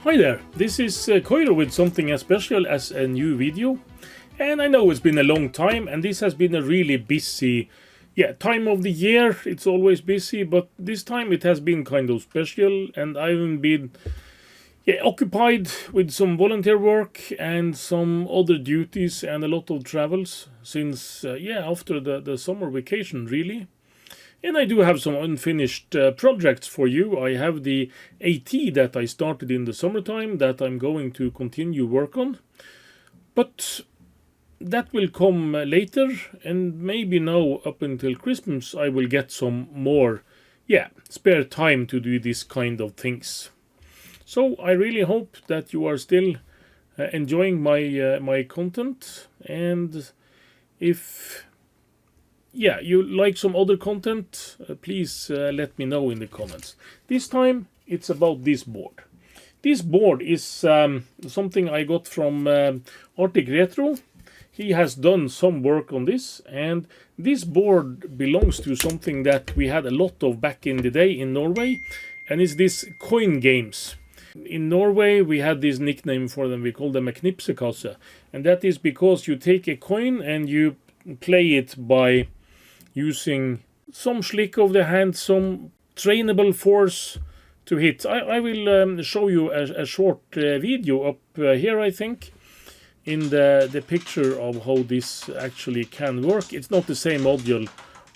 Hi there, this is Koiro with something as special as a new video. And I know it's been a long time and this has been a really busy time of the year. It's always busy, but this time it has been kind of special and I've been occupied with some volunteer work and some other duties and a lot of travels since after the summer vacation really. And I do have some unfinished projects for you. I have the AT that I started in the summertime that I'm going to continue work on. But that will come later, and maybe now up until Christmas I will get some more spare time to do this kind of things. So I really hope that you are still enjoying my content, and if you like some other content, please let me know in the comments. This time it's about this board. This board is something I got from Arctic Retro. He has done some work on this, and this board belongs to something that we had a lot of back in the day in Norway, and it's this coin games. In Norway we had this nickname for them, we call them a Knipsekasse, and that is because you take a coin and you play it by using some slick of the hand, some trainable force to hit. I will show you a short video up here, I think, in the picture of how this actually can work. It's not the same module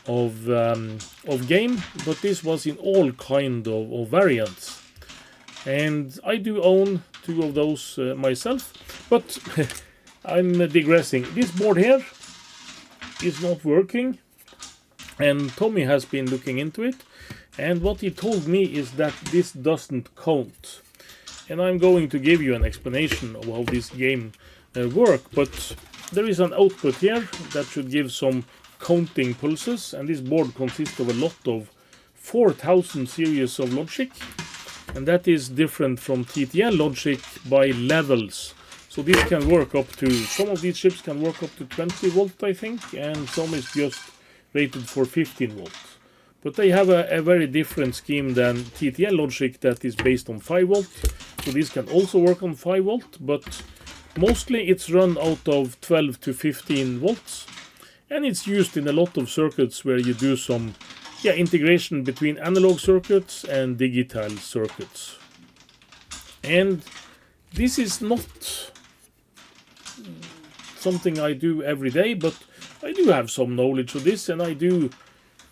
of game, but this was in all kind of variants. And I do own two of those myself, but I'm digressing. This board here is not working, and Tommy has been looking into it, and what he told me is that this doesn't count. And I'm going to give you an explanation of how this game works, but there is an output here that should give some counting pulses, and this board consists of a lot of 4000 series of logic, and that is different from TTL logic by levels. So this can work up to, some of these chips can work up to 20 volt I think, and some is just rated for 15 volts. But they have a very different scheme than TTL logic that is based on 5 volt. So this can also work on 5 volt, but mostly it's run out of 12 to 15 volts. And it's used in a lot of circuits where you do some integration between analog circuits and digital circuits. And this is not something I do every day, but I do have some knowledge of this, and I do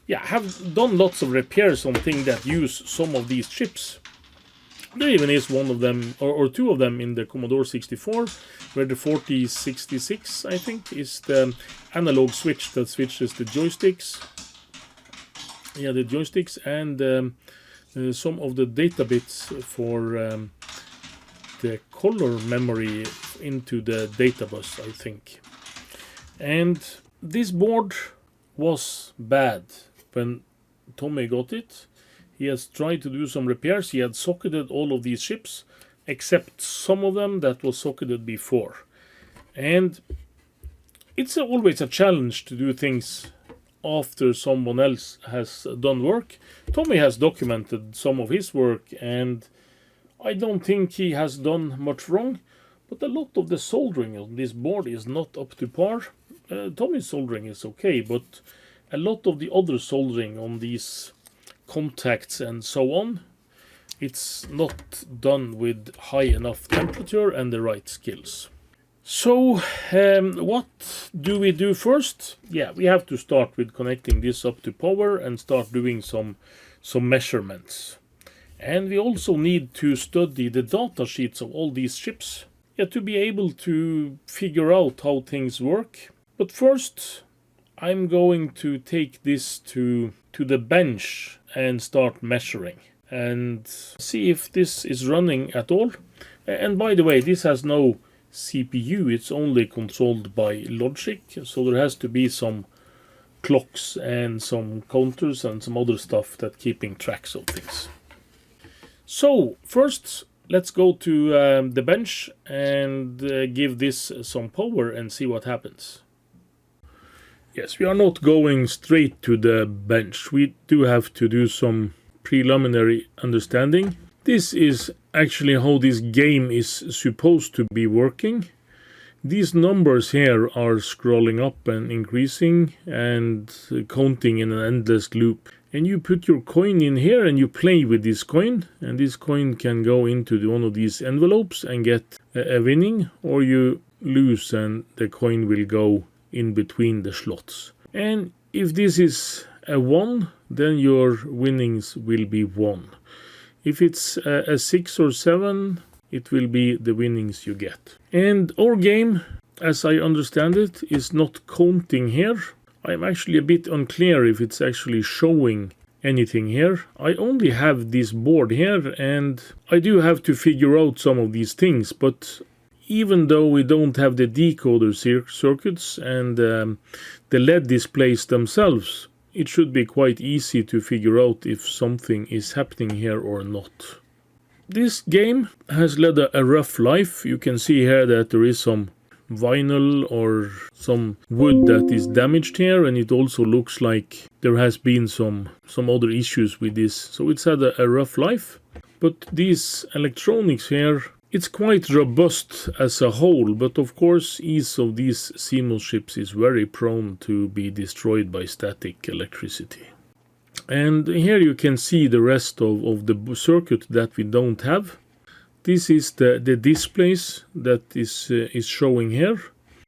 have done lots of repairs on things that use some of these chips. There even is one of them, or two of them in the Commodore 64, where the 4066 I think is the analog switch that switches the joysticks. The joysticks, and some of the data bits for the color memory into the data bus, I think. And this board was bad when Tommy got it. He has tried to do some repairs. He had socketed all of these chips, except some of them that was socketed before. And it's always a challenge to do things after someone else has done work. Tommy has documented some of his work, and I don't think he has done much wrong, but a lot of the soldering on this board is not up to par. Tommy's soldering is okay, but a lot of the other soldering on these contacts and so on, it's not done with high enough temperature and the right skills. So what do we do first? We have to start with connecting this up to power and start doing some measurements. And we also need to study the data sheets of all these chips to be able to figure out how things work. But first I'm going to take this to the bench and start measuring and see if this is running at all. And by the way, this has no CPU, it's only controlled by logic, so there has to be some clocks and some counters and some other stuff that keeping tracks of things. So first let's go to the bench and give this some power and see what happens. Yes, we are not going straight to the bench. We do have to do some preliminary understanding This is actually how this game is supposed to be working. These numbers here are scrolling up and increasing and counting in an endless loop. And you put your coin in here and you play with this coin, and this coin can go into one of these envelopes and get a winning, or you lose and the coin will go in between the slots. And if this is a 1, then your winnings will be 1. If it's a 6 or 7, it will be the winnings you get. And our game, as I understand it, is not counting here. I'm actually a bit unclear if it's actually showing anything here. I only have this board here, and I do have to figure out some of these things, but even though we don't have the decoder circuits and the LED displays themselves, it should be quite easy to figure out if something is happening here or not. This game has led a rough life. You can see here that there is some vinyl or some wood that is damaged here, and it also looks like there has been some other issues with this. So it's had a rough life. But these electronics here, it's quite robust as a whole, but of course each of these C-Mos chips is very prone to be destroyed by static electricity. And here you can see the rest of the circuit that we don't have. This is the displays that is showing here,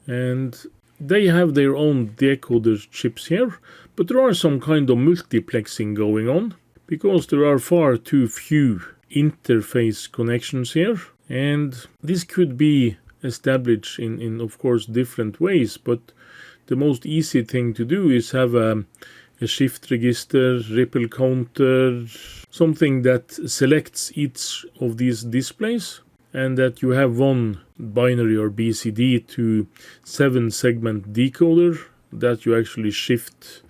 and they have their own decoder chips here, but there are some kind of multiplexing going on because there are far too few interface connections here, and this could be established in of course different ways, but the most easy thing to do is have a shift register, ripple counter, something that selects each of these displays, and that you have one binary or BCD to 7-segment decoder that you actually shift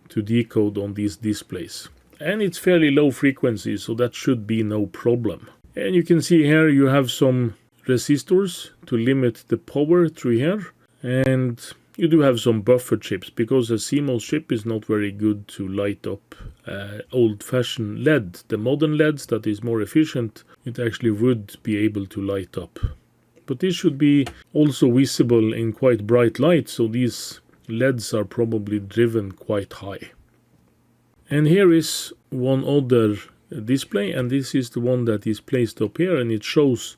to decode on these displays. And it's fairly low frequency, so that should be no problem. And you can see here you have some resistors to limit the power through here, and you do have some buffer chips because a C-Mos chip is not very good to light up old-fashioned LED. The modern LEDs that is more efficient, it actually would be able to light up. But this should be also visible in quite bright light, so these LEDs are probably driven quite high. And here is one other display, and this is the one that is placed up here, and it shows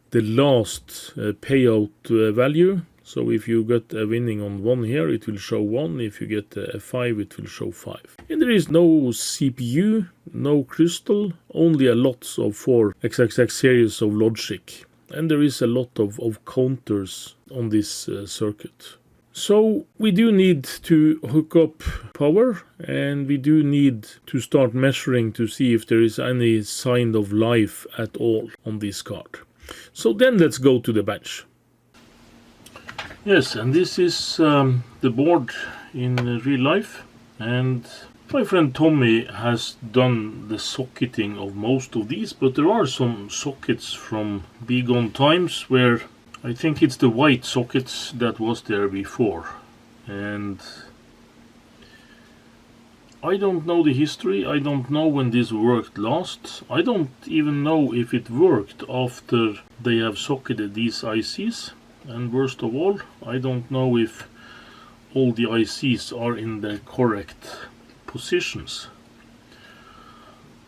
the last payout value. So if you get a winning on 1 here, it will show 1. If you get a 5, it will show 5. And there is no CPU, no crystal, only a lot of 4 XXX series of logic. And there is a lot of counters on this circuit. So we do need to hook up power, and we do need to start measuring to see if there is any sign of life at all on this card. So then let's go to the bench. Yes, and this is the board in real life, and my friend Tommy has done the socketing of most of these, but there are some sockets from bygone times where I think it's the white sockets that was there before, and I don't know the history. I don't know when this worked last. I don't even know if it worked after they have socketed these ICs. And worst of all, I don't know if all the ICs are in the correct positions.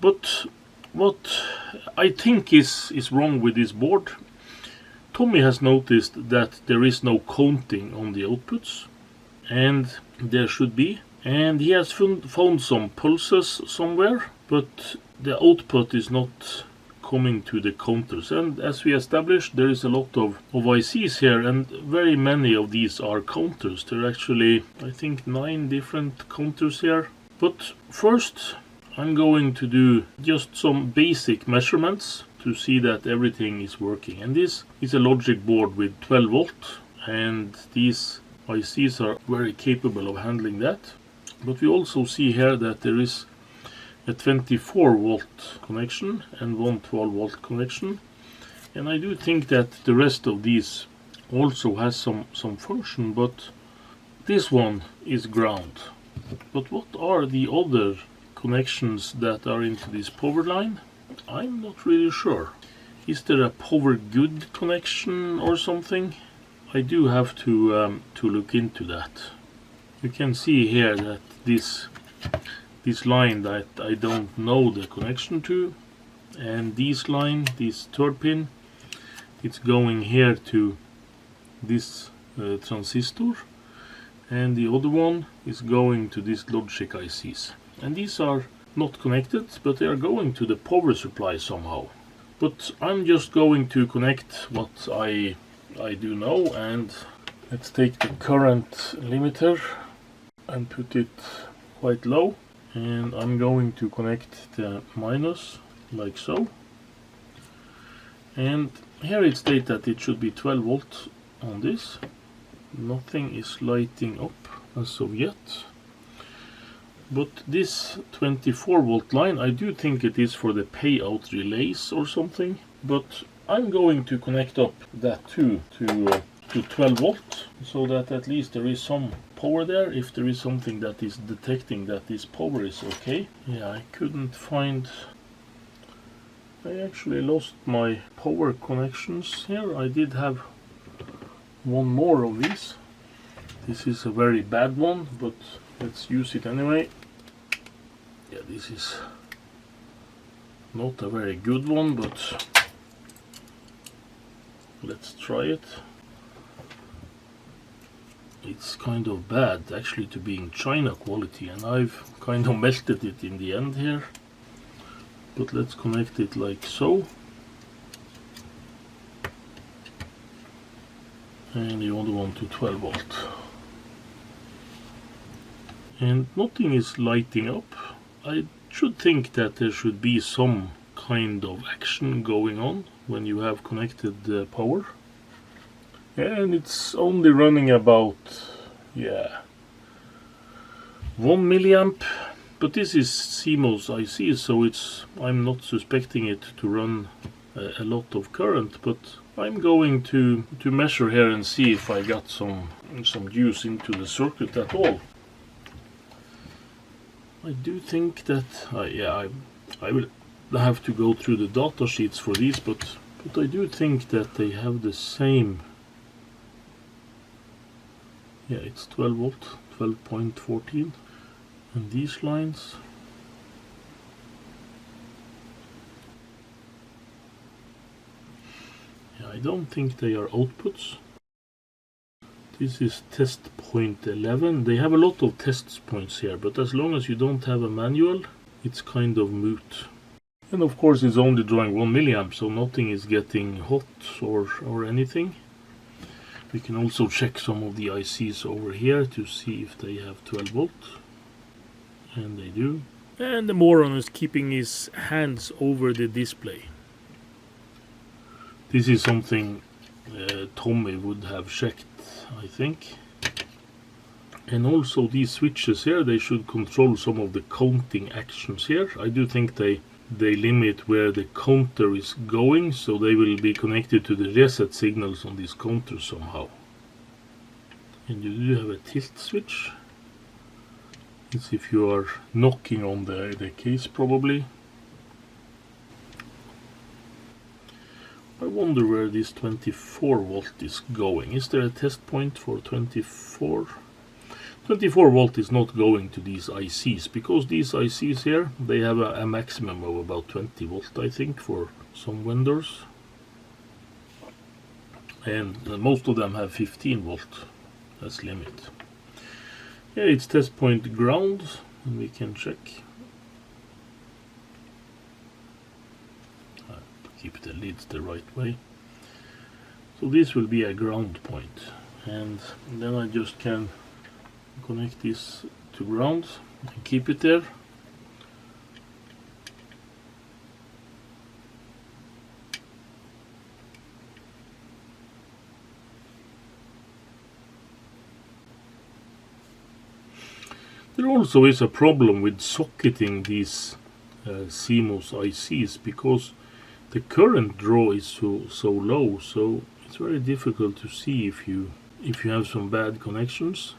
But what I think is wrong with this board, Tommy has noticed that there is no counting on the outputs, and there should be. And he has found some pulses somewhere, but the output is not coming to the counters. And as we established, there is a lot of ICs here, and very many of these are counters. There are actually, I think, 9 different counters here. But first, I'm going to do just some basic measurements to see that everything is working. And this is a logic board with 12 volt, and these ICs are very capable of handling that. But we also see here that there is a 24 volt connection and one 12 volt connection, and I do think that the rest of these also has some function, but this one is ground. But what are the other connections that are into this power line? I'm not really sure. Is there a power good connection or something? I do have to look into that. You can see here that this line that I don't know the connection to, and this line, this third pin, it's going here to this transistor, and the other one is going to this logic ICs. And these are not connected, but they are going to the power supply somehow. But I'm just going to connect what I do know, and let's take the current limiter and put it quite low, and I'm going to connect the minus like so. And here it states that it should be 12 volts on this. Nothing is lighting up as of yet. But this 24 volt line, I do think it is for the payout relays or something. But I'm going to connect up that to 12 volt, so that at least there is some power there, if there is something that is detecting that this power is okay. Yeah, I couldn't find... I actually lost my power connections here. I did have one more of these. This is a very bad one, but let's use it anyway. Yeah, this is not a very good one, but let's try it. It's kind of bad actually to being China quality, and I've kind of melted it in the end here. But let's connect it like so. And the other one to 12 volt. And nothing is lighting up. I should think that there should be some kind of action going on when you have connected the power. And it's only running about, yeah, 1 milliamp. But this is C-Mos IC, so I'm not suspecting it to run a lot of current, but I'm going to measure here and see if I got some juice into the circuit at all. I do think that, yeah, I will have to go through the data sheets for these, but I do think that they have the same. Yeah, it's 12 volt, 12.14. And these lines, yeah, I don't think they are outputs. This is test point 11. They have a lot of test points here, but as long as you don't have a manual, it's kind of moot. And of course it's only drawing 1 milliamp, so nothing is getting hot or anything. We can also check some of the ICs over here to see if they have 12 volt. And they do. And the moron is keeping his hands over the display. This is something Tommy would have checked, I think. And also these switches here, they should control some of the counting actions here. I do think they limit where the counter is going, so they will be connected to the reset signals on this counter somehow. And you do have a tilt switch. It's if you are knocking on the case probably. I wonder where this 24 volt is going. Is there a test point for 24? 24 volt is not going to these ICs, because these ICs here, they have a maximum of about 20 volt, I think, for some vendors. And most of them have 15 volt as limit. Yeah, it's test point ground, and we can check. Keep the lids the right way. So this will be a ground point, and then I just can connect this to ground and keep it there. There also is a problem with socketing these C-Mos ICs, because the current draw is so low, so it's very difficult to see if you have some bad connections.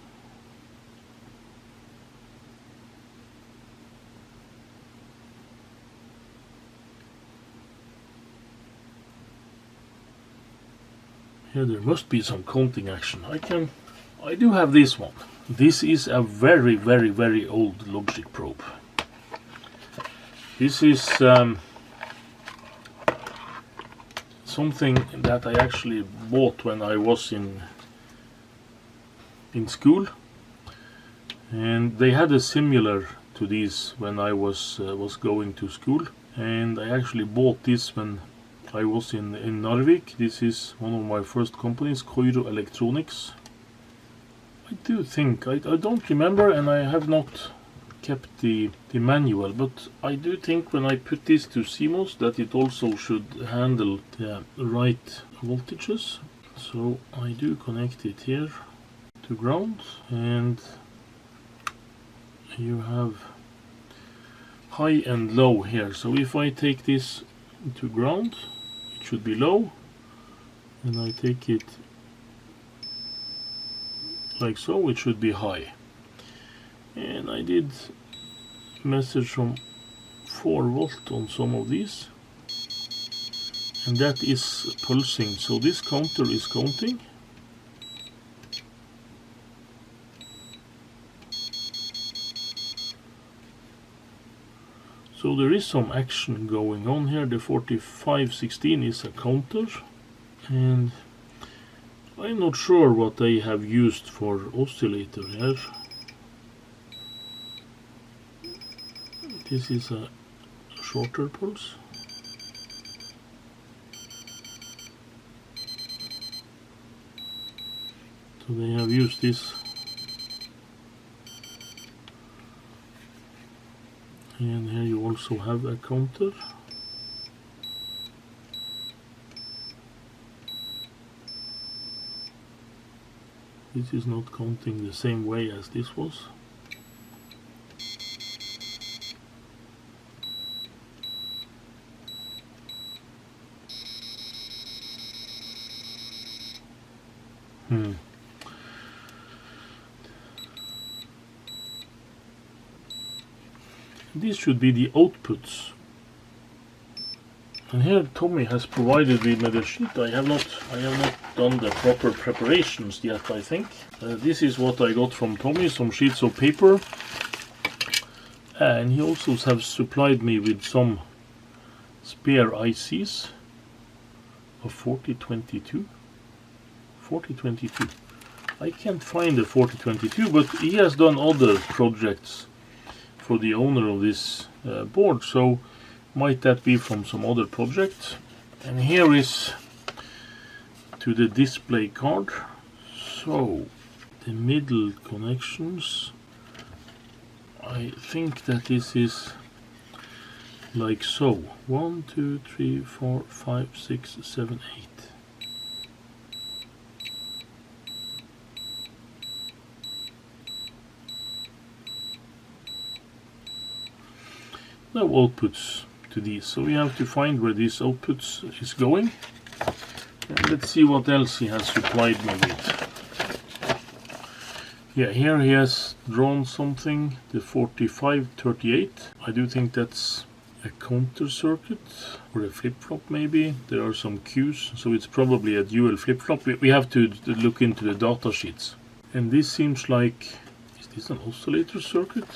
Here there must be some counting action. I do have this one. This is a very, very, very old logic probe. This is something that I actually bought when I was in school, and they had a similar to these when I was going to school, and I actually bought this when I was in Narvik. This is one of my first companies, Koiro Electronics. I do think, I don't remember, and I have not kept the manual, but I do think when I put this to C-Mos that it also should handle the right voltages. So I do connect it here to ground, and you have high and low here. So if I take this to ground, it should be low, and I take it like so, it should be high. And I did message from 4 volt on some of these, and that is pulsing, so this counter is counting. So there is some action going on here. The 4516 is a counter, and I'm not sure what they have used for oscillator here. This is a shorter pulse. So they have used this. And here you also have a counter. This is not counting the same way as this was. These should be the outputs. And here Tommy has provided me with the sheet. I have not done the proper preparations yet, I think. This is what I got from Tommy, some sheets of paper. And he also has supplied me with some spare ICs of 4022. 4022. I can't find the 4022, but he has done other projects for the owner of this board, so might that be from some other project. And here is to the display card. So the middle connections, I think that this is like so. 1, 2, 3, 4, 5, 6, 7, 8. No outputs to these, so we have to find where these outputs is going. And let's see what else he has supplied me with. Yeah, here he has drawn something, the 4538. I do think that's a counter circuit or a flip-flop maybe. There are some cues, so it's probably a dual flip-flop. We have to look into the data sheets. And this seems like, is this an oscillator circuit?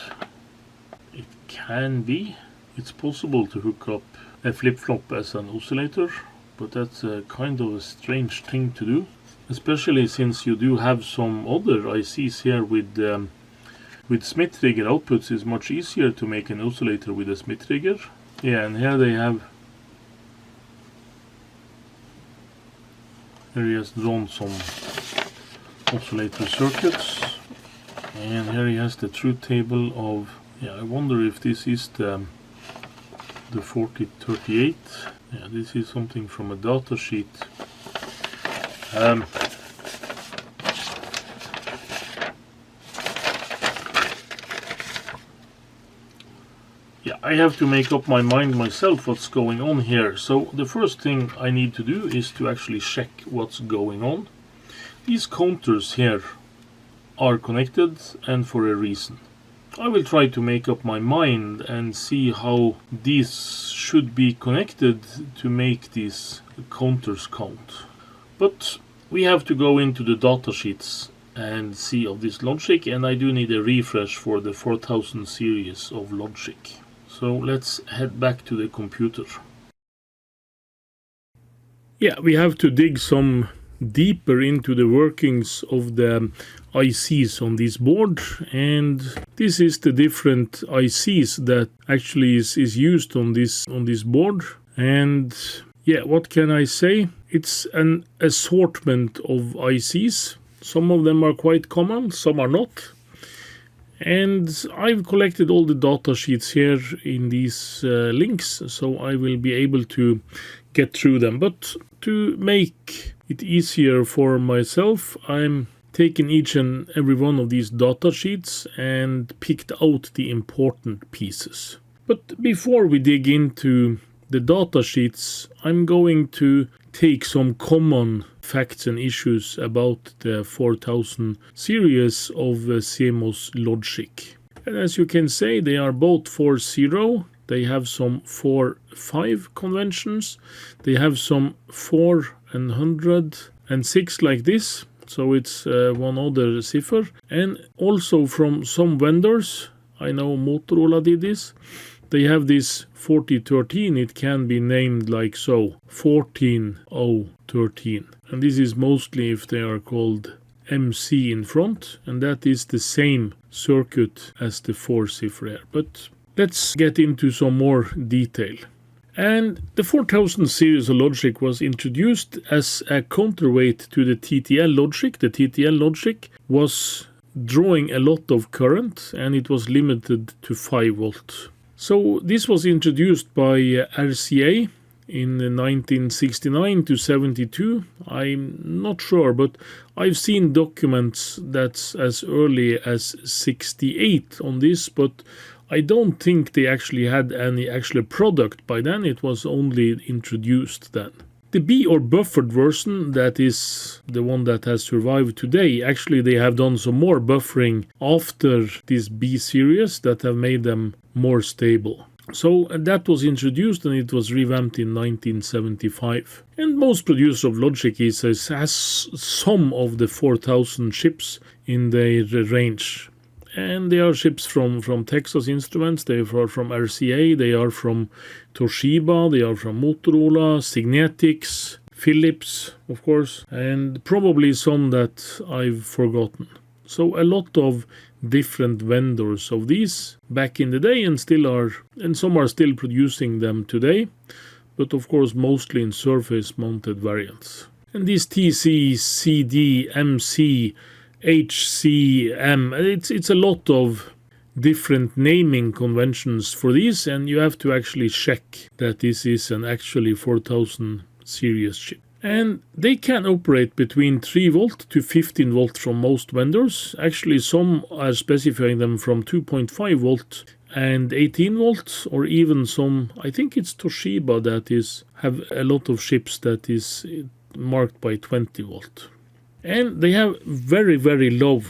It can be. It's possible to hook up a flip-flop as an oscillator, but that's a kind of a strange thing to do, especially since you do have some other ICs here with Smith trigger outputs. Is much easier to make an oscillator with a Smith trigger. Yeah, and here they have, here he has drawn some oscillator circuits, and here he has the truth table of, yeah, I wonder if this is the 4038. Yeah, this is something from a data sheet. Yeah, I have to make up my mind myself what's going on here. So the first thing I need to do is to actually check what's going on. These counters here are connected, and for a reason. I will try to make up my mind and see how these should be connected to make these counters count. But we have to go into the datasheets and see of this logic, and I do need a refresh for the 4000 series of logic. So let's head back to the computer. Yeah, we have to dig some deeper into the workings of the ICs on this board, and this is the different ICs that actually is used on this board. And yeah, what can I say? It's an assortment of ICs. Some of them are quite common, some are not. And I've collected all the data sheets here in these links, so I will be able to get through them. But to make it easier for myself, I'm taking each and every one of these data sheets and picked out the important pieces. But before we dig into the data sheets, I'm going to take some common facts and issues about the 4000 series of C-Mos logic. And as you can say, they are both 4.0. They have some 4.5 conventions. They have some 4 and 100 and 6 like this. So it's one other cipher. And also from some vendors, I know Motorola did this, they have this 4013, it can be named like so, 14013. And this is mostly if they are called MC in front, and that is the same circuit as the 4 cipher here. But let's get into some more detail. And the 4000 series of logic was introduced as a counterweight to the TTL logic. The TTL logic was drawing a lot of current, and it was limited to 5 volts. So this was introduced by RCA in 1969 to 72. I'm not sure, but I've seen documents that's as early as 68 on this, but I don't think they actually had any actual product by then. It was only introduced then. The B or buffered version, that is the one that has survived today, actually they have done some more buffering after this B series that have made them more stable. So that was introduced and it was revamped in 1975. And most producers of logic has some of the 4000 chips in their range. And they are chips from Texas Instruments, they are from RCA, they are from Toshiba, they are from Motorola, Signetics, Philips, of course, and probably some that I've forgotten. So a lot of different vendors of these back in the day, and some are still producing them today, but of course mostly in surface mounted variants. And these TC, CD, MC, HCM, it's a lot of different naming conventions for these, and you have to actually check that this is an actually 4000 series chip. And they can operate between 3 volt to 15 volt from most vendors. Actually, some are specifying them from 2.5 volt and 18 volts, or even some, I think it's Toshiba that have a lot of chips that is marked by 20 volt. And they have very, very low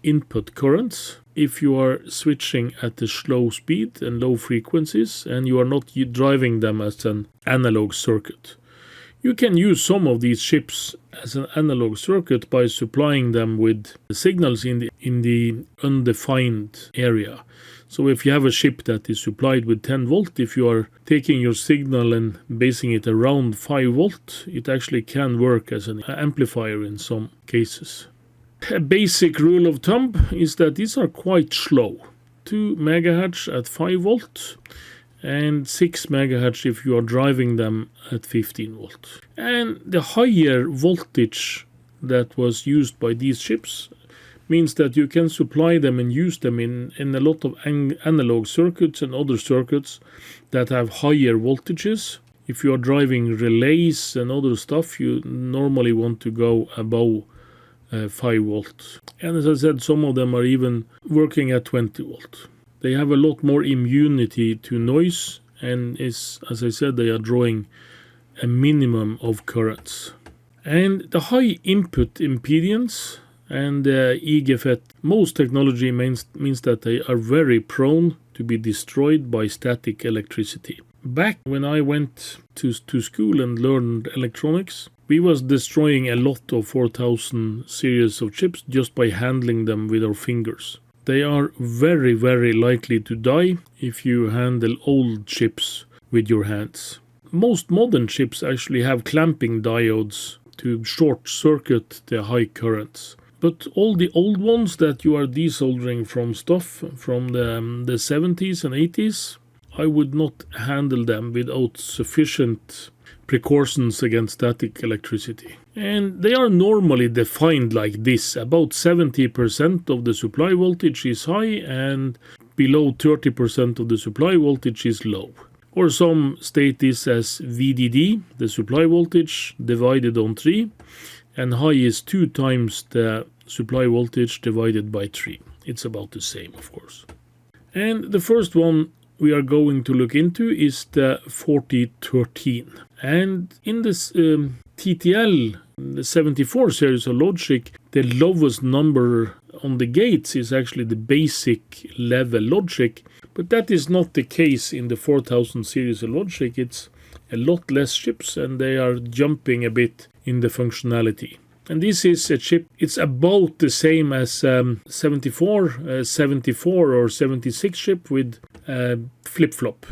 input currents if you are switching at a slow speed and low frequencies and you are not driving them as an analog circuit. You can use some of these chips as an analog circuit by supplying them with signals in the undefined area. So if you have a chip that is supplied with 10 volt, if you are taking your signal and basing it around 5 volt, it actually can work as an amplifier in some cases. A basic rule of thumb is that these are quite slow. 2 MHz at 5 volt and 6 MHz if you are driving them at 15 volt. And the higher voltage that was used by these chips means that you can supply them and use them in a lot of analog circuits and other circuits that have higher voltages. If you are driving relays and other stuff, you normally want to go above 5 volt. And as I said, some of them are even working at 20 volt. They have a lot more immunity to noise, and as I said, they are drawing a minimum of currents. And the high input impedance and EGFET, most technology means that they are very prone to be destroyed by static electricity. Back when I went to school and learned electronics, We was destroying a lot of 4000 series of chips just by handling them with our fingers. They are very, very likely to die if you handle old chips with your hands. Most modern chips actually have clamping diodes to short circuit the high currents. But all the old ones that you are desoldering from stuff from the 70s and 80s, I would not handle them without sufficient precautions against static electricity. And they are normally defined like this. About 70% of the supply voltage is high and below 30% of the supply voltage is low. Or some state this as VDD, the supply voltage, divided on 3, and high is 2 times the supply voltage divided by 3. It's about the same, of course. And the first one we are going to look into is the 4013. And in this TTL, the 74 series of logic, the lowest number on the gates is actually the basic level logic, but that is not the case in the 4000 series of logic. It's a lot less chips and they are jumping a bit in the functionality. And this is a chip, it's about the same as 74, 74 or 76 chip with flip-flop.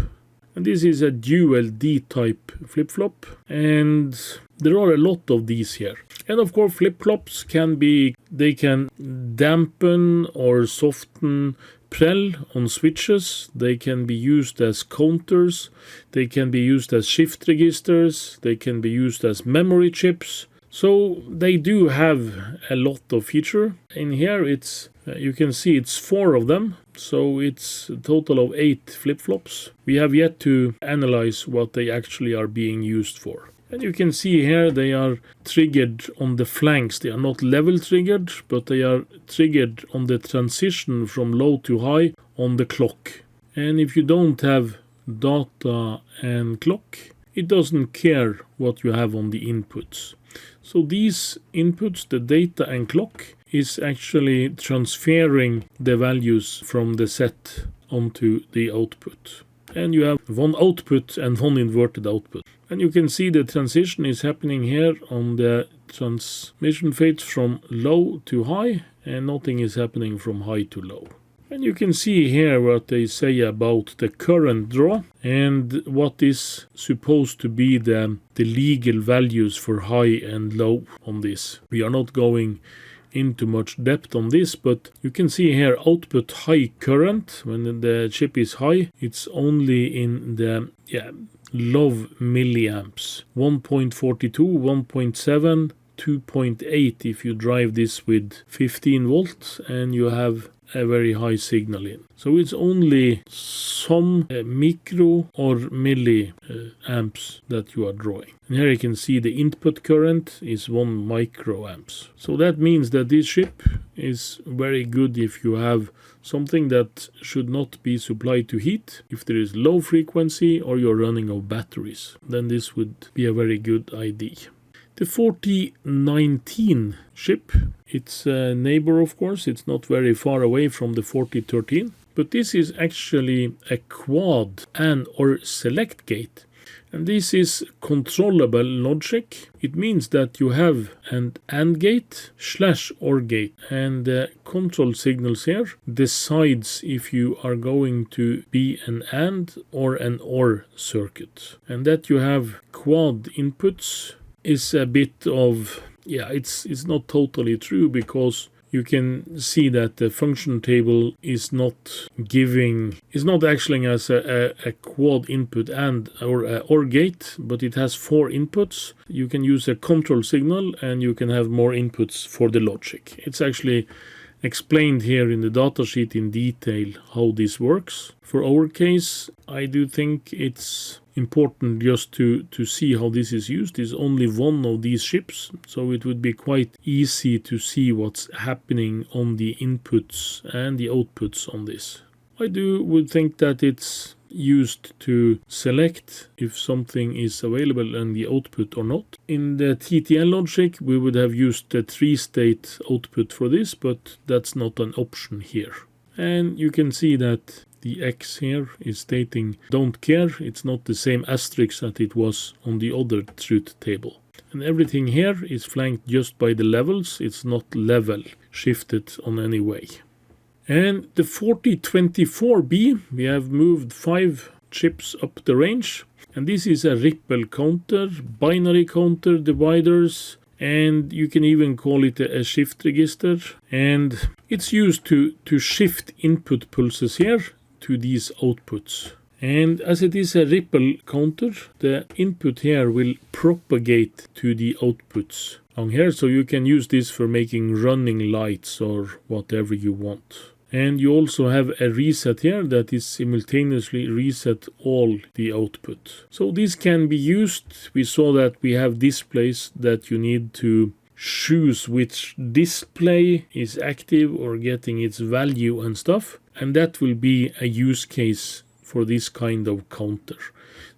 And this is a dual D-type flip-flop, and there are a lot of these here. And of course flip-flops they can dampen or soften prel on switches, they can be used as counters, they can be used as shift registers, they can be used as memory chips. So they do have a lot of feature. In here it's you can see it's 4 of them, so it's a total of 8 flip-flops. We have yet to analyze what they actually are being used for. And you can see here they are triggered on the flanks. They are not level triggered, but they are triggered on the transition from low to high on the clock. And if you don't have data and clock, it doesn't care what you have on the inputs. So these inputs, the data and clock, is actually transferring the values from the set onto the output. And you have one output and one inverted output. And you can see the transition is happening here on the transmission phase from low to high, and nothing is happening from high to low. And you can see here what they say about the current draw and what is supposed to be the legal values for high and low on this. We are not going into much depth on this, but you can see here output high current. When the chip is high, it's only in the low milliamps, 1.42, 1.7, 2.8 if you drive this with 15 volts and you have a very high signal in. So it's only some micro or milli amps that you are drawing. And here you can see the input current is 1 microamps. So that means that this chip is very good if you have something that should not be supplied to heat. If there is low frequency or you're running out of batteries, then this would be a very good idea. The 4019 chip, it's a neighbor of course, it's not very far away from the 4013, but this is actually a quad AND or select gate. And this is controllable logic. It means that you have an AND gate / OR gate, and the control signals here decides if you are going to be an AND or an OR circuit. And that you have quad inputs is a bit of, it's not totally true, because you can see that the function table is not acting as a quad input AND or a OR gate, but it has 4 inputs. You can use a control signal and you can have more inputs for the logic. It's actually explained here in the datasheet in detail how this works. For our case, I do think it's important just to see how this is used. It's only one of these chips, so it would be quite easy to see what's happening on the inputs and the outputs on this. I would think that it's used to select if something is available in the output or not. In the TTL logic, we would have used the 3-state output for this, but that's not an option here. And you can see that the X here is stating don't care. It's not the same asterisk that it was on the other truth table. And everything here is flanked just by the levels. It's not level shifted on any way. And the 4024B, we have moved 5 chips up the range. And this is a ripple counter, binary counter, dividers, and you can even call it a shift register. And it's used to shift input pulses here to these outputs. And as it is a ripple counter, the input here will propagate to the outputs on here. So you can use this for making running lights or whatever you want. And you also have a reset here that is simultaneously reset all the output. So this can be used. We saw that we have displays that you need to choose which display is active or getting its value and stuff. And that will be a use case for this kind of counter.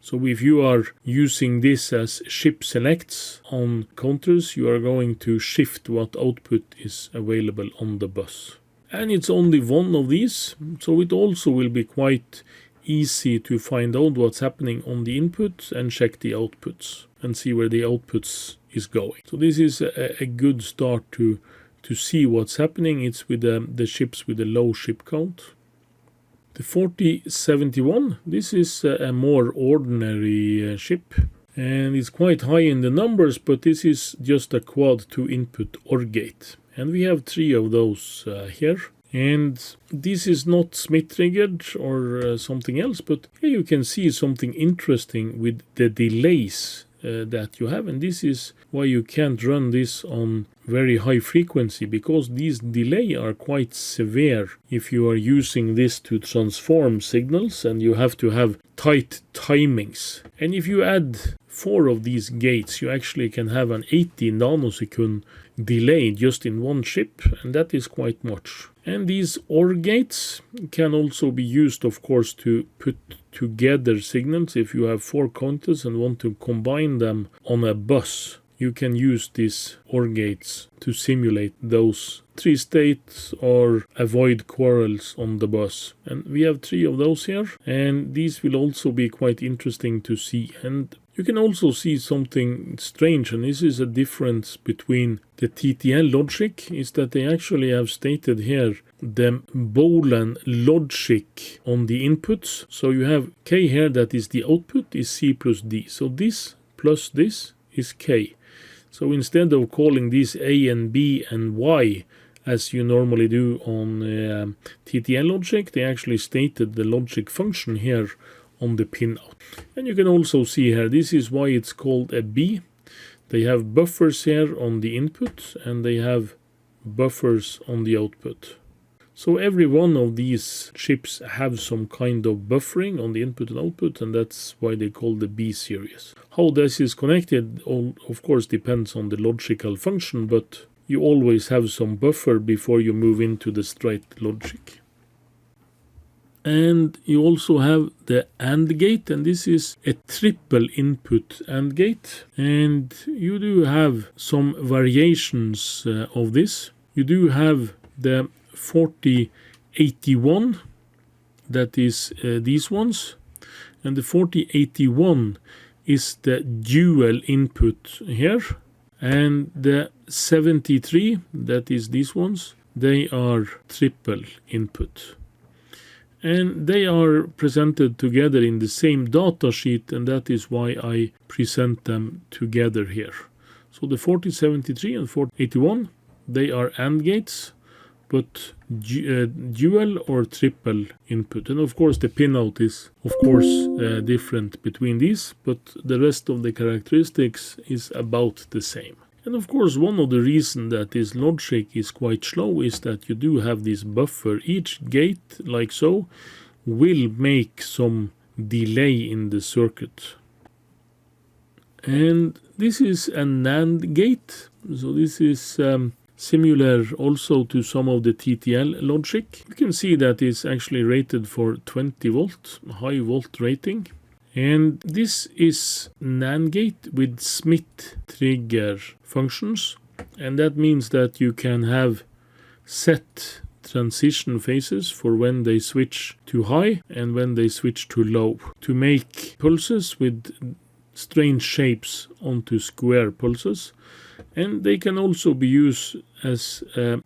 So if you are using this as ship selects on counters, you are going to shift what output is available on the bus. And it's only one of these, so it also will be quite easy to find out what's happening on the input and check the outputs and see where the outputs is going. So this is a good start to see what's happening. It's with the ships with a low ship count. The 4071, this is a more ordinary ship, and it's quite high in the numbers, but this is just a quad 2 input OR gate. And we have 3 of those here. And this is not Smith triggered or something else, but here you can see something interesting with the delays that you have. And this is why you can't run this on very high frequency, because these delays are quite severe if you are using this to transform signals, and you have to have tight timings. And if you add 4 of these gates, you actually can have an 80 nanosecond delay just in one chip, and that is quite much. And these OR gates can also be used, of course, to put together signals. If you have 4 counters and want to combine them on a bus, you can use these OR gates to simulate those 3 states or avoid quarrels on the bus. And we have 3 of those here, and these will also be quite interesting to see. And you can also see something strange, and this is a difference between the TTL logic, is that they actually have stated here the Boolean logic on the inputs. So you have K here, that is the output, is C plus D. So this plus this is K. So instead of calling these A and B and Y, as you normally do on TTL logic, they actually stated the logic function here on the pinout. And you can also see here, this is why it's called a B. They have buffers here on the input, and they have buffers on the output. So every one of these chips have some kind of buffering on the input and output, and that's why they call the B series. How this is connected, of course, depends on the logical function, but you always have some buffer before you move into the straight logic. And you also have the AND gate, and this is a triple input AND gate. And you do have some variations of this. You do have the 4081, that is these ones. And the 4081 is the dual input here. And the 73, that is these ones, they are triple input. And they are presented together in the same data sheet, and that is why I present them together here. So the 4073 and 4081, they are AND gates, but dual or triple input. And of course the pinout is of course different between these, but the rest of the characteristics is about the same. And of course one of the reasons that this logic is quite slow is that you do have this buffer. Each gate, like so, will make some delay in the circuit. And this is a NAND gate, so this is similar also to some of the TTL logic. You can see that it's actually rated for 20 volt, high volt rating. And this is NAND gate with Smith trigger functions, and that means that you can have set transition phases for when they switch to high and when they switch to low to make pulses with strange shapes onto square pulses. And they can also be used as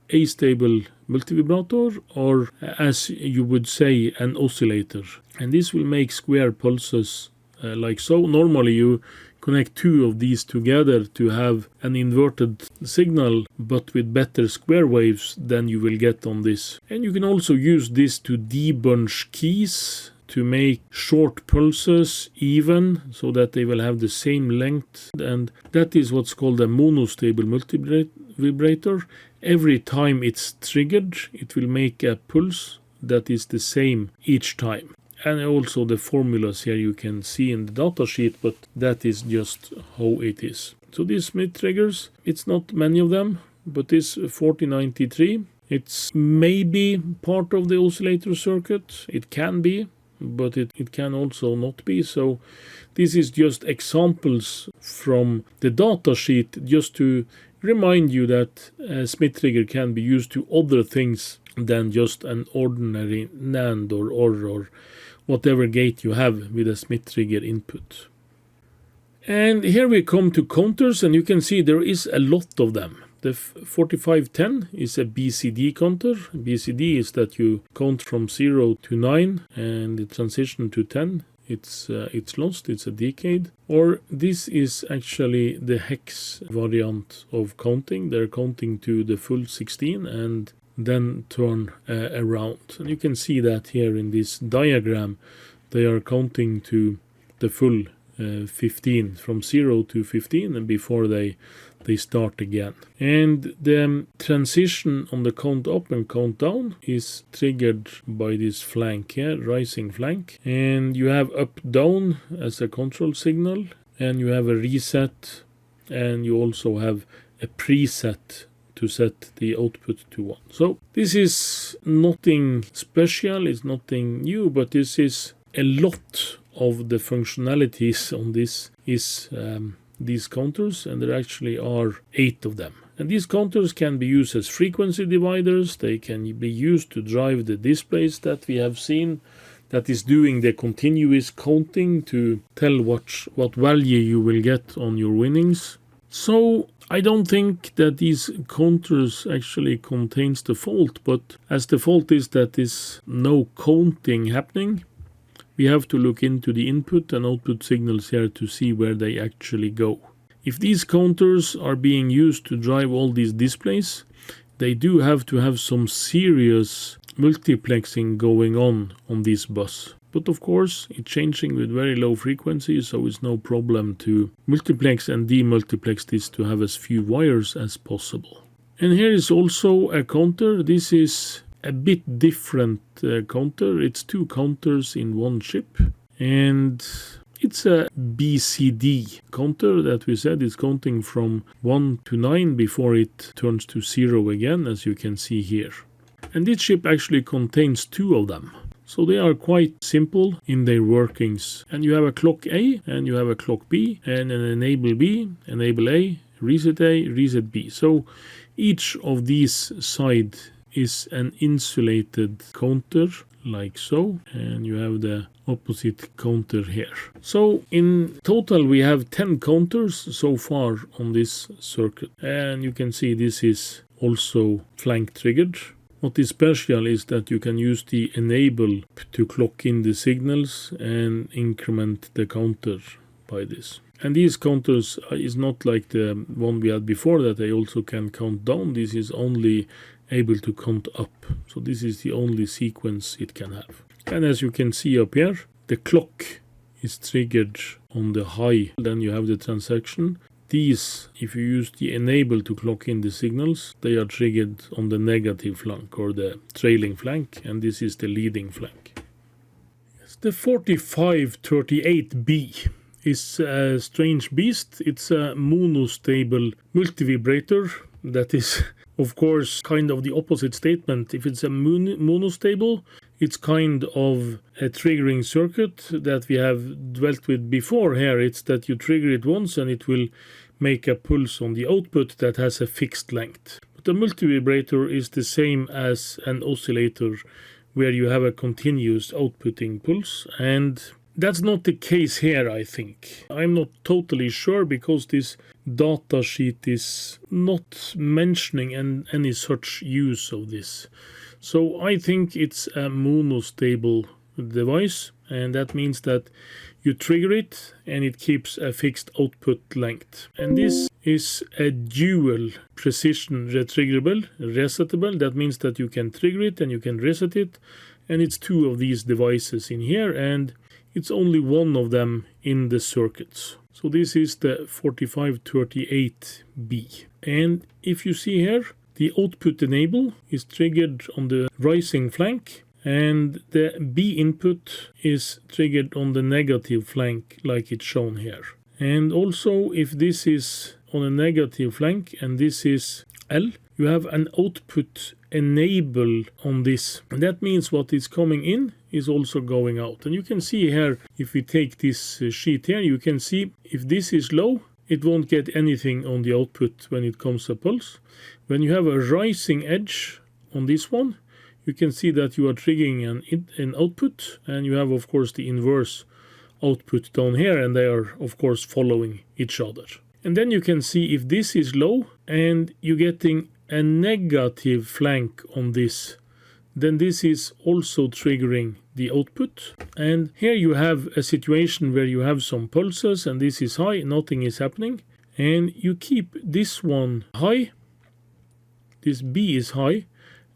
astable multivibrator, or as you would say, an oscillator. And this will make square pulses like so. Normally you connect two of these together to have an inverted signal, but with better square waves than you will get on this. And you can also use this to debunch keys, to make short pulses even, so that they will have the same length. And that is what's called a monostable multivibrator. Every time it's triggered, it will make a pulse that is the same each time. And also the formulas here you can see in the datasheet, but that is just how it is. So these Smith triggers, it's not many of them, but this 4093, it's maybe part of the oscillator circuit. It can be, but it can also not be. So this is just examples from the datasheet, just to remind you that a Smith trigger can be used to other things than just an ordinary NAND or OR or whatever gate you have with a Smith trigger input. And here we come to counters, and you can see there is a lot of them. The 4510 is a BCD counter. BCD is that you count from 0 to 9 and the transition to 10. It's lost, it's a decade. Or this is actually the hex variant of counting. They're counting to the full 16 and then turn around. And you can see that here in this diagram. They are counting to the full 15, from 0 to 15, and before they start again. And the transition on the count up and count down is triggered by this flank here, rising flank. And you have up down as a control signal, and you have a reset, and you also have a preset to set the output to 1. So this is nothing special, it's nothing new, but this is a lot of the functionalities on this is these counters, and there actually are 8 of them. And these counters can be used as frequency dividers. They can be used to drive the displays that we have seen, that is doing the continuous counting to tell what value you will get on your winnings. So I don't think that these counters actually contains the fault, but as the fault is that is no counting happening, we have to look into the input and output signals here to see where they actually go. If these counters are being used to drive all these displays, they do have to have some serious multiplexing going on this bus. But of course, it's changing with very low frequency, so it's no problem to multiplex and demultiplex this to have as few wires as possible. And here is also a counter. This is a bit different counter. It's 2 counters in one chip, and it's a BCD counter that we said is counting from 1 to 9 before it turns to 0 again, as you can see here. And this chip actually contains 2 of them. So they are quite simple in their workings. And you have a clock A, and you have a clock B, and an enable B, enable A, reset B. So each of these sides is an insulated counter, like so. And you have the opposite counter here. So in total we have 10 counters so far on this circuit. And you can see this is also flank triggered. What is special is that you can use the enable to clock in the signals and increment the counter by this. And these counters is not like the one we had before that they also can count down. This is only able to count up. So this is the only sequence it can have. And as you can see up here, the clock is triggered on the high. Then you have the transaction. These, if you use the enable to clock in the signals, they are triggered on the negative flank or the trailing flank, and this is the leading flank. The 4538B is a strange beast. It's a monostable multivibrator that is, of course, kind of the opposite statement. If it's a monostable, it's kind of a triggering circuit that we have dealt with before here. It's that you trigger it once and it will make a pulse on the output that has a fixed length. But a multivibrator is the same as an oscillator where you have a continuous outputting pulse, and that's not the case here, I think. I'm not totally sure because this datasheet is not mentioning any such use of this. So I think it's a monostable device, and that means that you trigger it and it keeps a fixed output length. And this is a dual precision retriggerable, resettable. That means that you can trigger it and you can reset it. And it's two of these devices in here, and it's only one of them in the circuits. So this is the 4538B. And if you see here, the output enable is triggered on the rising flank, and the B input is triggered on the negative flank like it's shown here. And also, if this is on a negative flank and this is L, you have an output enable on this. And that means what is coming in is also going out. And you can see here, if we take this sheet here, you can see if this is low, it won't get anything on the output when it comes to pulse. When you have a rising edge on this one, you can see that you are triggering an output, and you have, of course, the inverse output down here, and they are, of course, following each other. And then you can see if this is low and you're getting a negative flank on this, then this is also triggering the output. And here you have a situation where you have some pulses and this is high, nothing is happening. And you keep this one high, this B is high,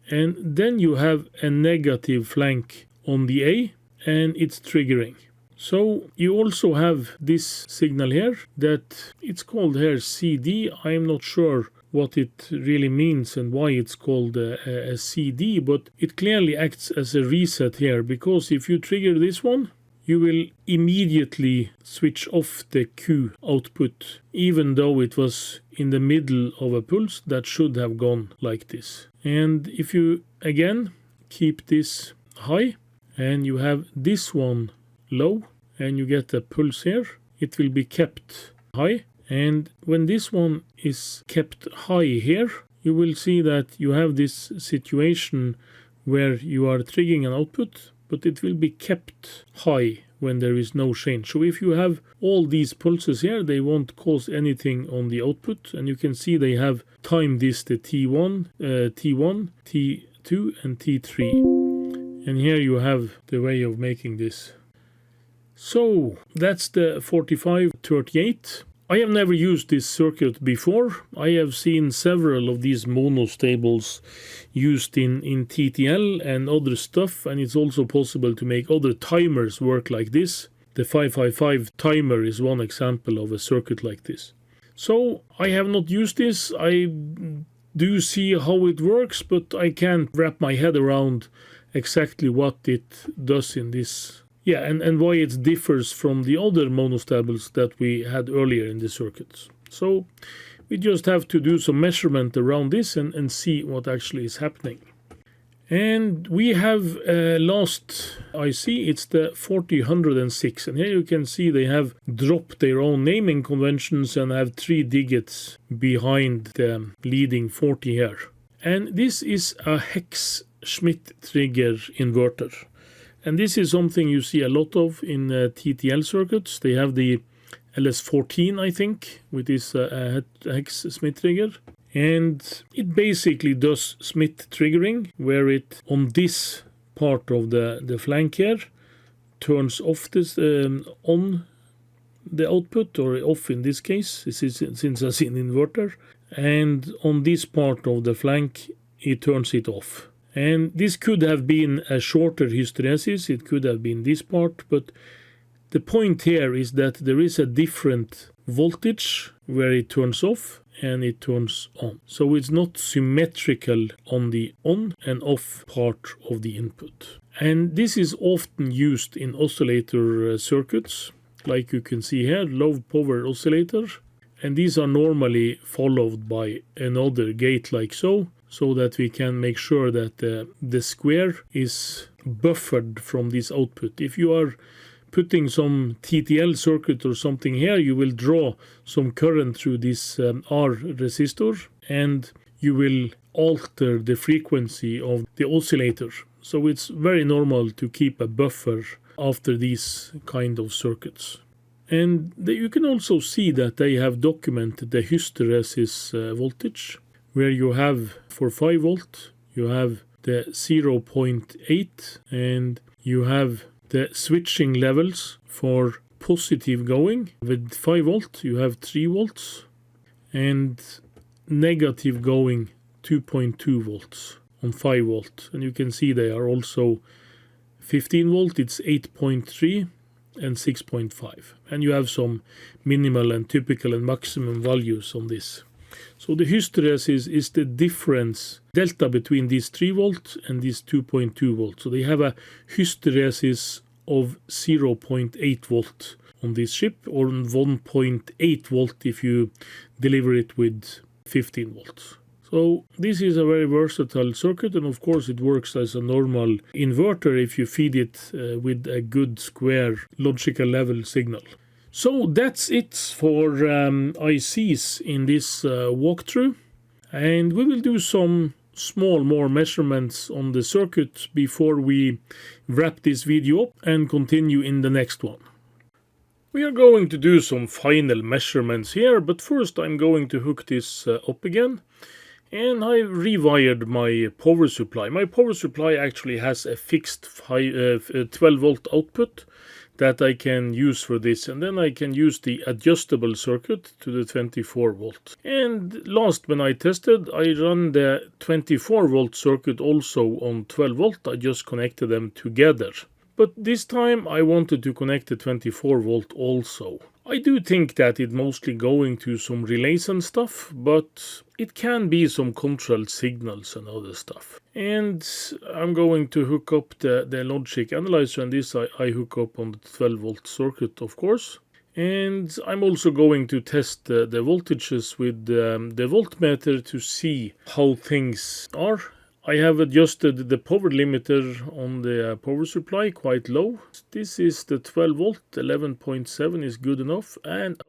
and then you have a negative flank on the A and it's triggering. So you also have this signal here that it's called here CD. I'm not sure what it really means and why it's called a CD, but it clearly acts as a reset here, because if you trigger this one, you will immediately switch off the Q output, even though it was in the middle of a pulse that should have gone like this. And if you again keep this high and you have this one low and you get a pulse here, it will be kept high. And when this one is kept high here, you will see that you have this situation where you are triggering an output, but it will be kept high when there is no change. So if you have all these pulses here, they won't cause anything on the output. And you can see they have timed this to T1, T2, and T3. And here you have the way of making this. So that's the 4538. I have never used this circuit before. I have seen several of these monostables used in TTL and other stuff, and it's also possible to make other timers work like this. The 555 timer is one example of a circuit like this. So I have not used this. I do see how it works, but I can't wrap my head around exactly what it does in this. Yeah, and why it differs from the other monostables that we had earlier in the circuits. So we just have to do some measurement around this and see what actually is happening. And we have last IC, it's the 4006. And here you can see they have dropped their own naming conventions and have 3 digits behind the leading 40 here. And this is a hex Schmidt trigger inverter. And this is something you see a lot of in TTL circuits. They have the LS14, I think, with this hex Schmidt trigger. And it basically does Schmidt triggering, where it, on this part of the flank here, turns off this on the output, or off in this case, this is since it's an inverter. And on this part of the flank, it turns it off. And this could have been a shorter hysteresis, it could have been this part, but the point here is that there is a different voltage where it turns off and it turns on. So it's not symmetrical on the on and off part of the input. And this is often used in oscillator circuits, like you can see here, low power oscillator. And these are normally followed by another gate like so that we can make sure that the square is buffered from this output. If you are putting some TTL circuit or something here, you will draw some current through this R resistor, and you will alter the frequency of the oscillator. So it's very normal to keep a buffer after these kind of circuits. And you can also see that they have documented the hysteresis voltage, where you have for 5 volt, you have the 0.8, and you have the switching levels for positive going. With 5 volt, you have 3 volts, and negative going 2.2 volts on 5 volt. And you can see they are also 15 volt, it's 8.3 and 6.5. And you have some minimal and typical and maximum values on this. So the hysteresis is the difference, delta between these 3 volt and these 2.2 volt. So they have a hysteresis of 0.8 volt on this chip, or 1.8 volt if you deliver it with 15 volts. So this is a very versatile circuit, and of course it works as a normal inverter if you feed it with a good square logical level signal. So that's it for ICs in this walkthrough, and we will do some small more measurements on the circuit before we wrap this video up and continue in the next one. We are going to do some final measurements here, but first I'm going to hook this up again. And I rewired my power supply. My power supply actually has a fixed 12 volt output that I can use for this, and then I can use the adjustable circuit to the 24 volt. And last, when I tested, I ran the 24 volt circuit also on 12 volt. I just connected them together. But this time I wanted to connect the 24 volt also. I do think that it's mostly going to some relays and stuff, but it can be some control signals and other stuff. And I'm going to hook up the logic analyzer, and this I hook up on the 12 volt circuit, of course. And I'm also going to test the voltages with the voltmeter to see how things are. I have adjusted the power limiter on the power supply quite low. This is the 12 volt, 11.7 is good enough, and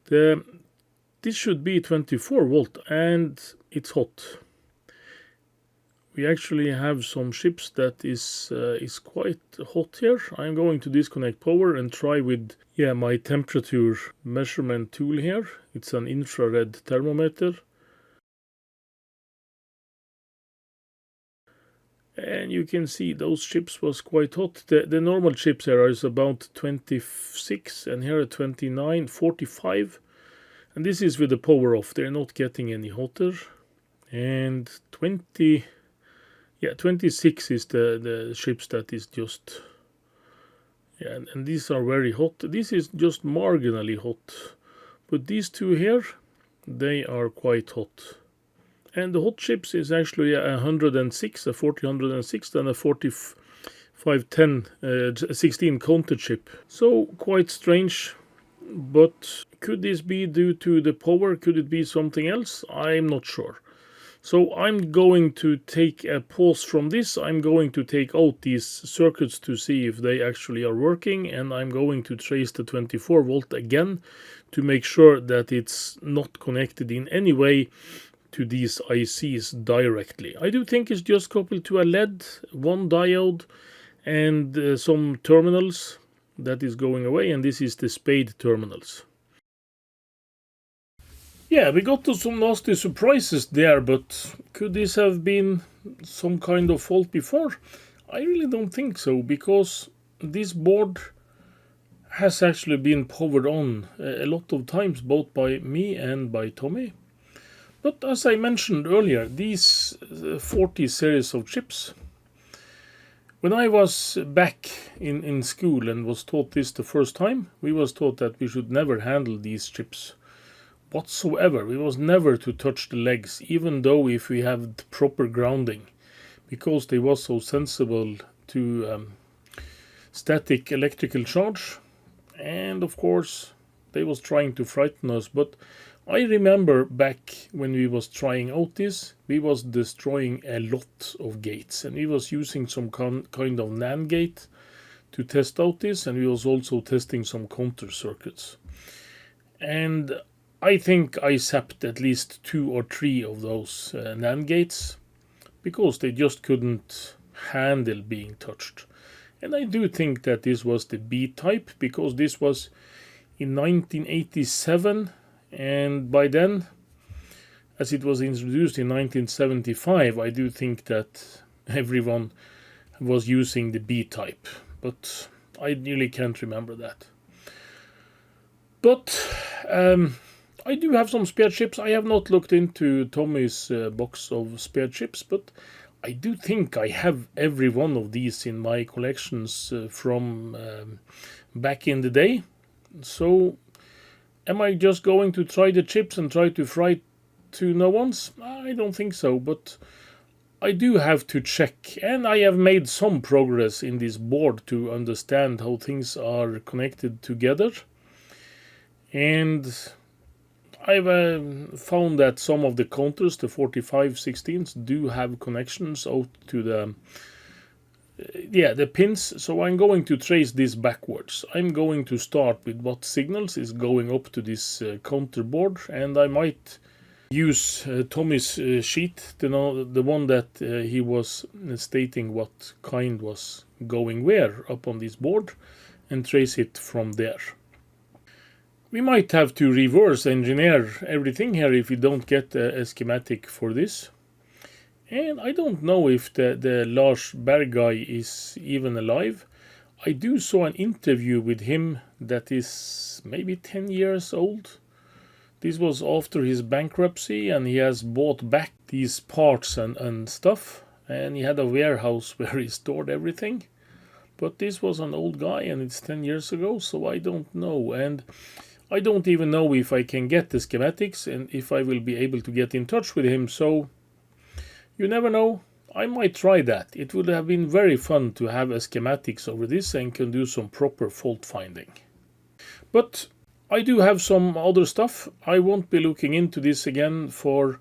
this should be 24 volt, and it's hot. We actually have some chips that is quite hot here. I'm going to disconnect power and try with my temperature measurement tool here. It's an infrared thermometer. And you can see those chips was quite hot. The normal chips here is about 26, and here at 29, 45. And this is with the power off. They're not getting any hotter. And 26 is the chips that is just... and these are very hot. This is just marginally hot. But these two here, they are quite hot. And the hot chips is actually a 106, a 4006, and a 4510 16 counter chip. So quite strange, but could this be due to the power? Could it be something else? I'm not sure. So I'm going to take a pause from this. I'm going to take out these circuits to see if they actually are working, and I'm going to trace the 24 volt again to make sure that it's not connected in any way to these ICs directly. I do think it's just coupled to a LED, one diode, and some terminals that is going away, and this is the spade terminals. Yeah, we got to some nasty surprises there, but could this have been some kind of fault before? I really don't think so, because this board has actually been powered on a lot of times, both by me and by Tommy. But as I mentioned earlier, these 40 series of chips, when I was back in school and was taught this the first time, we was taught that we should never handle these chips whatsoever. We was never to touch the legs, even though if we have the proper grounding, because they was so sensible to static electrical charge. And of course, they was trying to frighten us, but I remember back when we was trying out this, we was destroying a lot of gates, and we was using some kind of NAND gate to test out this, and we was also testing some counter circuits. And I think I zapped at least 2 or 3 of those NAND gates, because they just couldn't handle being touched. And I do think that this was the B type, because this was in 1987, and by then, as it was introduced in 1975, I do think that everyone was using the B type, but I really can't remember that. But I do have some spare chips. I have not looked into Tommy's box of spare chips, but I do think I have every one of these in my collections from back in the day. So am I just going to try the chips and try to fry two new ones? I don't think so, but I do have to check, and I have made some progress in this board to understand how things are connected together. And I've found that some of the counters, the 4516s, do have connections out to the pins. So I'm going to trace this backwards. I'm going to start with what signals is going up to this counter board, and I might use Tommy's sheet, the one that he was stating what kind was going where up on this board, and trace it from there. We might have to reverse engineer everything here if we don't get a schematic for this. And I don't know if the Lars Berg guy is even alive. I do saw an interview with him that is maybe 10 years old. This was after his bankruptcy, and he has bought back these parts and stuff. And he had a warehouse where he stored everything. But this was an old guy, and it's 10 years ago, so I don't know. And I don't even know if I can get the schematics and if I will be able to get in touch with him, so you never know. I might try that. It would have been very fun to have a schematics over this and can do some proper fault finding. But I do have some other stuff. I won't be looking into this again for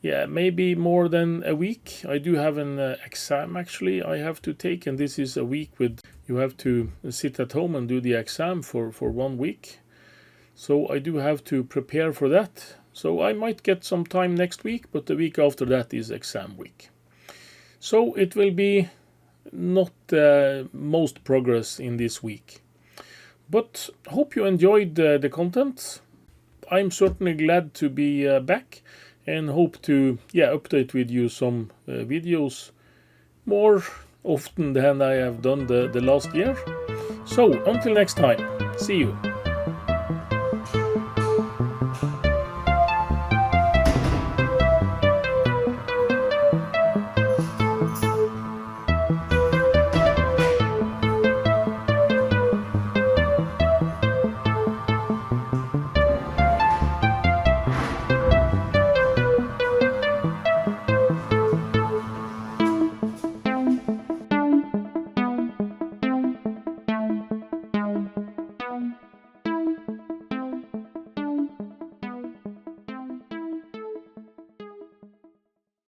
maybe more than a week. I do have an exam actually I have to take, and this is a week with you have to sit at home and do the exam for 1 week. So I do have to prepare for that. So I might get some time next week, but the week after that is exam week. So it will be not most progress in this week. But hope you enjoyed the content. I'm certainly glad to be back, and hope to update with you some videos more often than I have done the last year. So until next time, see you.